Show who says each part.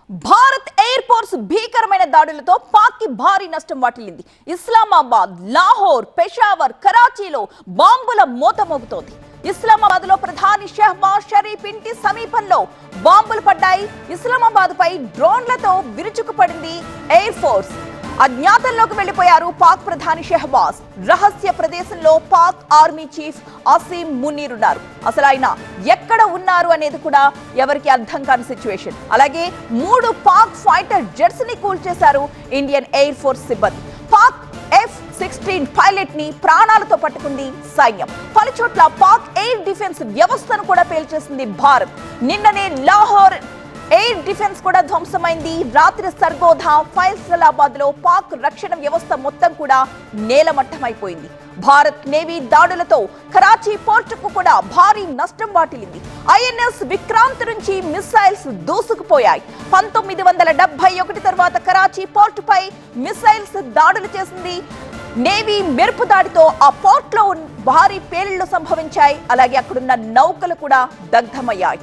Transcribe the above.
Speaker 1: Bharat air force భీకరమైన దాడులతో పాక్ కి భారీ నష్టం వాటిల్లింది. ఇస్లామాబాద్, లాహోర్, పెషావర్, కరాచీలో బాంబుల మోత మోగుతోంది. ఇస్లామాబాద్ లో ప్రధాని షహబాజ్ షరీఫ్ ఇంటి సమీపంలో బాంబులు పడ్డాయి. ఇస్లామాబాద్ పై డ్రోన్లతో విరుచుకుపడింది ఎయిర్ ఫోర్స్. అజ్ఞాతంలోకి వెళ్లిపోయారు పాక్ ప్రధాని షహబాజ్. రహస్య ప్రదేశంలో పాక్ ఆర్మీ చీఫ్ అసీం మునీర్ ఉన్నారు. అసలు ఆయన ఎక్కడ ఉన్నారు అనేది కూడా ఎవరికి అర్థం కాని సిచ్యువేషన్. అలాగే 3 పాక్ ఫైటర్ జెట్స్ ని కూల్చేశారు ఇండియన్ ఎయిర్ ఫోర్స్ సిబ్బంది. పాక్ F-16 పైలట్ ని ప్రాణాలతో పట్టుకుంది సైన్యం. పలుచోట్ల పాక్ ఎయిర్ డిఫెన్స్ వ్యవస్థను కూడా పేల్చేసింది భారత్. నిన్ననే లాహోర్ ఎయిర్ డిఫెన్స్ కూడా ధ్వంసమైంది. రాత్రి సర్గోధా, ఫైసలాబాద్ లో పాక్ రక్షణ వ్యవస్థ మొత్తం కూడా నేలమట్టమైపోయింది. భారత్ నేవీ దాడులతో కరాచీ పోర్టుకు కూడా భారీ నష్టం వాటిల్లింది. INS విక్రాంత్ నుంచి మిసైల్స్ దూసుకుపోయాయి. 1971 తర్వాత కరాచీ పోర్టుపై మిసైల్స్ దాడులు చేసింది నేవీ. మెరుపు దాడితో ఆ పోర్ట్ లో భారీ పేలుళ్లు సంభవించాయి. అలాగే అక్కడున్న నౌకలు కూడా దగ్ధమయ్యాయి.